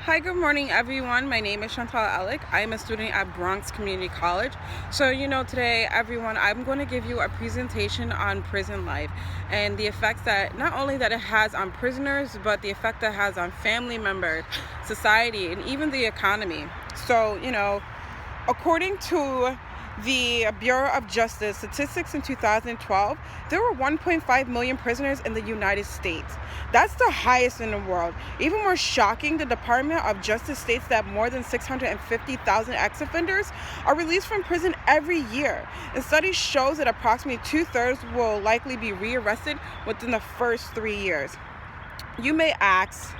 Hi, good morning everyone. My name is Chantal Alec. I am a student at Bronx Community College. So today everyone, I'm going to give you a presentation on prison life and the effects that not only that it has on prisoners, but the effect it has on family members, society, and even the economy. So according to the Bureau of Justice statistics in 2012, there were 1.5 million prisoners in the United States. That's the highest in the world. Even more shocking, the Department of Justice states that more than 650,000 ex-offenders are released from prison every year. And study shows that approximately 2/3 will likely be rearrested within the first 3 years. You may ask,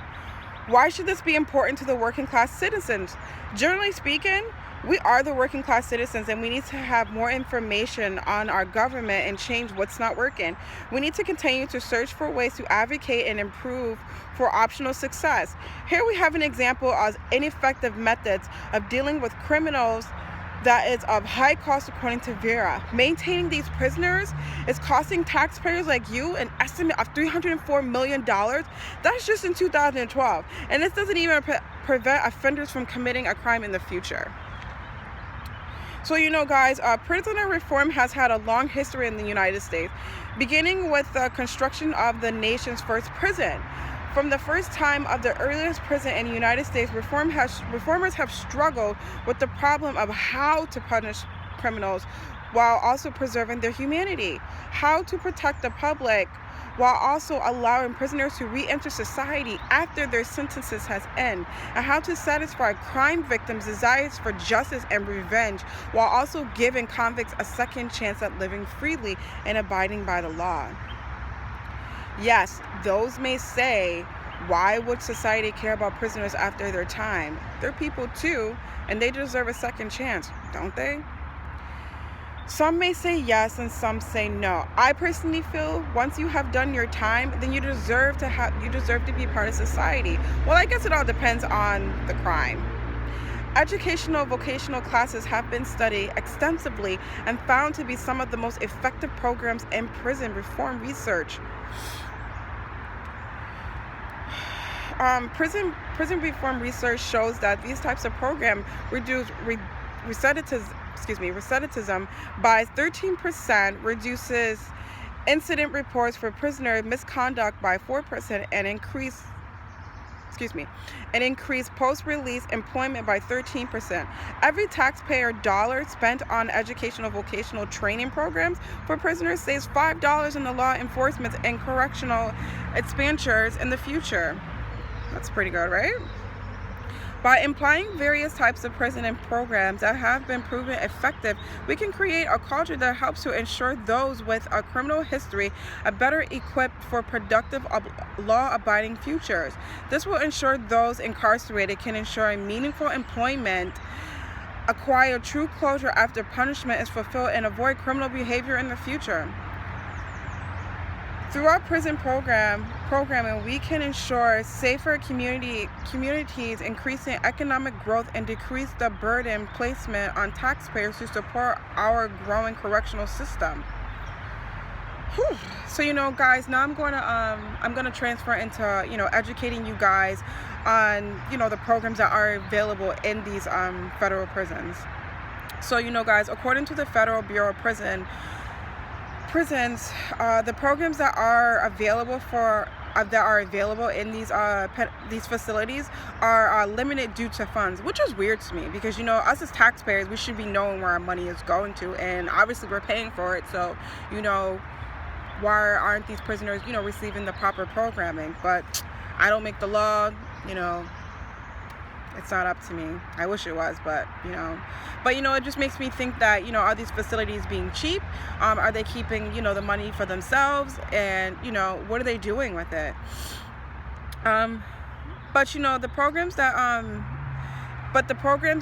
why should this be important to the working class citizens? Generally speaking, we are the working class citizens, and we need to have more information on our government and change what's not working. We need to continue to search for ways to advocate and improve for optional success. Here we have an example of ineffective methods of dealing with criminals that is of high cost according to Vera. Maintaining these prisoners is costing taxpayers like you an estimate of $304 million. That's just in 2012. And this doesn't even prevent offenders from committing a crime in the future. So guys, prisoner reform has had a long history in the United States, beginning with the construction of the nation's first prison. From the first time of the earliest prison in the United States, reformers have struggled with the problem of how to punish criminals while also preserving their humanity, how to protect the public while also allowing prisoners to re-enter society after their sentences has ended, and how to satisfy crime victims' desires for justice and revenge while also giving convicts a second chance at living freely and abiding by the law. Yes, those may say, why would society care about prisoners after their time? They're people too, and they deserve a second chance, don't they? Some may say yes and some say no. I personally feel once you have done your time, then you deserve to be part of society. Well, I guess it all depends on the crime. Educational vocational classes have been studied extensively and found to be some of the most effective programs in prison reform research. Prison reform research shows that these types of programs reduce recidivism by 13%, reduces incident reports for prisoner misconduct by 4%, and increase post-release employment by 13%. Every taxpayer dollar spent on educational vocational training programs for prisoners saves $5 in the law enforcement and correctional expenditures in the future. That's pretty good, right? By implying various types of prison and programs that have been proven effective, we can create a culture that helps to ensure those with a criminal history are better equipped for productive, law-abiding futures. This will ensure those incarcerated can ensure meaningful employment, acquire true closure after punishment is fulfilled, and avoid criminal behavior in the future. Through our prison programming, we can ensure safer communities, increasing economic growth, and decrease the burden placement on taxpayers to support our growing correctional system. Whew. So guys, now I'm gonna transfer into educating you guys on the programs that are available in these federal prisons. So guys, according to the Federal Bureau of Prisons, the programs that are available in these facilities are limited due to funds, which is weird to me because us as taxpayers, we should be knowing where our money is going to, and obviously we're paying for it. So why aren't these prisoners receiving the proper programming? But I don't make the law. It's not up to me. I wish it was, but it just makes me think that are these facilities being cheap? Are they keeping the money for themselves? And what are they doing with it? But the programs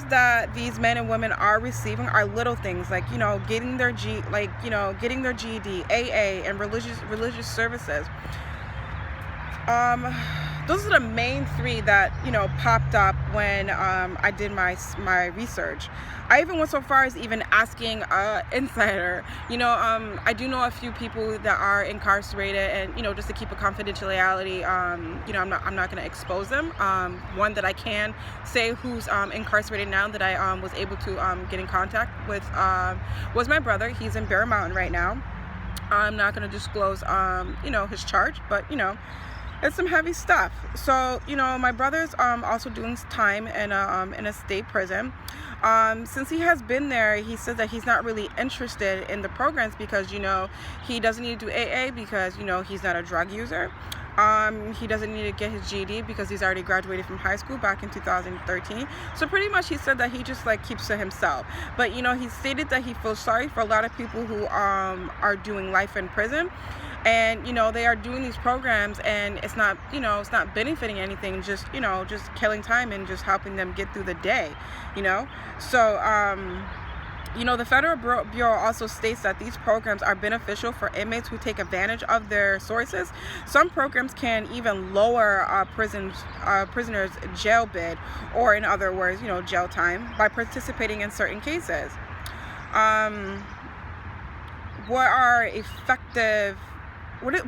that these men and women are receiving are little things like getting their GED, AA, and religious services. those are the main three that, you know, popped up when I did my research. I even went so far as even asking insider. You know, I do know a few people that are incarcerated, and, you know, just to keep a confidentiality, you know, I'm not going to expose them. One that I can say who's incarcerated now that I was able to get in contact with was my brother. He's in Bear Mountain right now. I'm not going to disclose, you know, his charge, but, you know, it's some heavy stuff. So, you know, my brother's also doing time in a state prison. Since he has been there, he says that he's not really interested in the programs because, you know, he doesn't need to do AA because, you know, he's not a drug user. He doesn't need to get his GED because he's already graduated from high school back in 2013. So pretty much he said that he just like keeps to himself. But, you know, he stated that he feels sorry for a lot of people who are doing life in prison. And, you know, they are doing these programs and it's not, you know, it's not benefiting anything, just, you know, just killing time and just helping them get through the day, you know. So, you know, the Federal Bureau also states that these programs are beneficial for inmates who take advantage of their sources. Some programs can even lower prisoners' jail bid, or in other words, you know, jail time, by participating in certain cases. What are effective? What are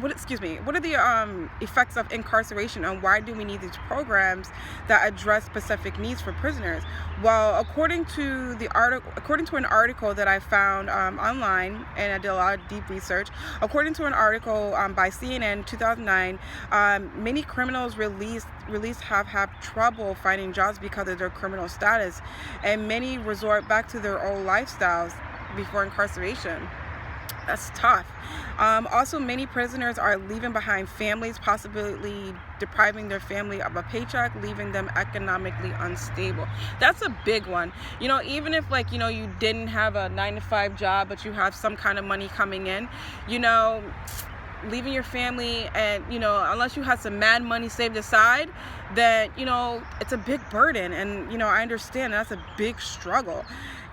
the effects of incarceration, and why do we need these programs that address specific needs for prisoners? Well, according to an article that I found online, and I did a lot of deep research, according to an article by CNN 2009, many criminals released have had trouble finding jobs because of their criminal status, and many resort back to their old lifestyles before incarceration. That's tough. Also, many prisoners are leaving behind families, possibly depriving their family of a paycheck, leaving them economically unstable. That's a big one. You know, even if, like, you know, you didn't have a 9-to-5 job, but you have some kind of money coming in, you know, leaving your family, and, you know, unless you had some mad money saved aside, then, you know, it's a big burden. And, you know, I understand that's a big struggle.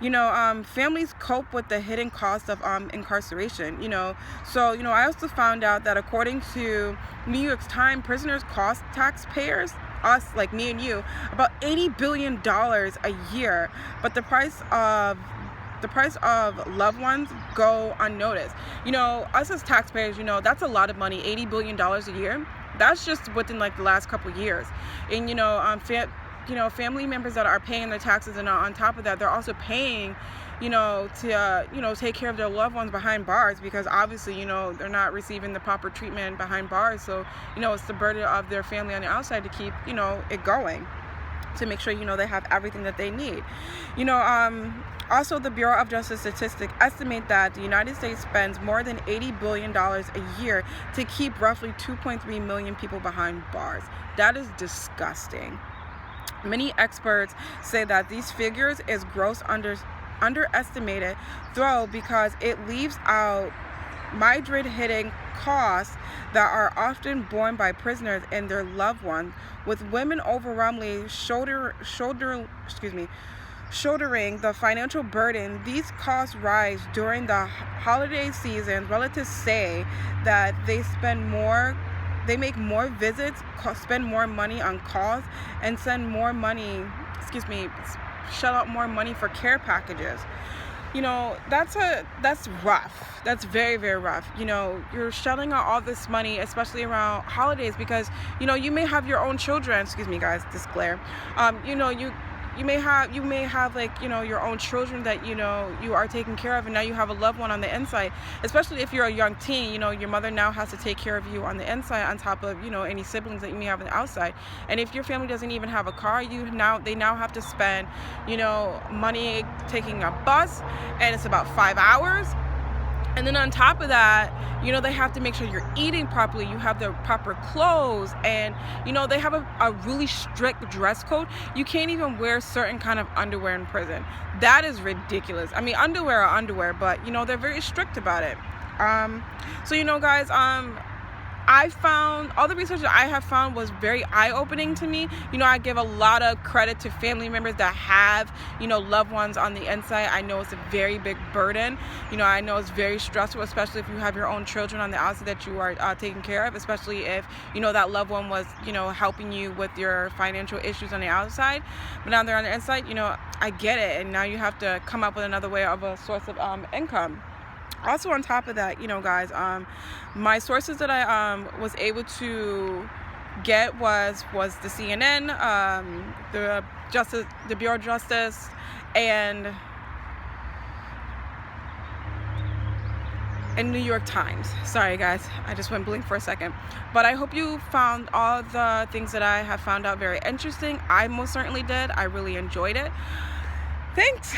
You know, families cope with the hidden cost of incarceration, you know. So, you know, I also found out that according to New York Times, prisoners cost taxpayers, us, like me and you, about $80 billion a year, but the price of loved ones go unnoticed. You know, us as taxpayers, you know, that's a lot of money, $80 billion a year. That's just within like the last couple years. And, you know, family members that are paying their taxes, and on top of that, they're also paying, you know, to, you know, take care of their loved ones behind bars, because obviously, you know, they're not receiving the proper treatment behind bars. So, you know, it's the burden of their family on the outside to keep, you know, it going, to make sure, you know, they have everything that they need. You know, also, the Bureau of Justice Statistics estimate that the United States spends more than $80 billion a year to keep roughly 2.3 million people behind bars. That is disgusting. Many experts say that these figures is gross underestimated, though, because it leaves out myriad-hitting costs that are often borne by prisoners and their loved ones, with women overwhelmingly shouldering the financial burden. These costs rise during the holiday season. Relatives say that they make more visits, spend more money on calls, and shell out more money for care packages. You know, that's rough. That's very, very rough. You know, you're shelling out all this money, especially around holidays, because, you know, you may have your own children. Excuse me, guys, this glare. You know, you may have like, you know, your own children that, you know, you are taking care of, and now you have a loved one on the inside. Especially if you're a young teen, you know, your mother now has to take care of you on the inside, on top of, you know, any siblings that you may have on the outside. And if your family doesn't even have a car, they now have to spend, you know, money taking a bus, and it's about 5 hours. And then on top of that, you know, they have to make sure you're eating properly, you have the proper clothes, and, you know, they have a really strict dress code. You can't even wear certain kind of underwear in prison. That is ridiculous. I mean, underwear are underwear, but, you know, they're very strict about it. So, you know, guys, I found, all the research that I have found was very eye-opening to me. You know, I give a lot of credit to family members that have, you know, loved ones on the inside. I know it's a very big burden. You know, I know it's very stressful, especially if you have your own children on the outside that you are taking care of, especially if, you know, that loved one was, you know, helping you with your financial issues on the outside. But now they're on the inside, you know, I get it. And now you have to come up with another way of a source of income. Also, on top of that, you know, guys, my sources that I was able to get was the CNN, the Bureau of Justice, and New York Times. Sorry, guys, I just went blank for a second. But I hope you found all the things that I have found out very interesting. I most certainly did. I really enjoyed it. Thanks.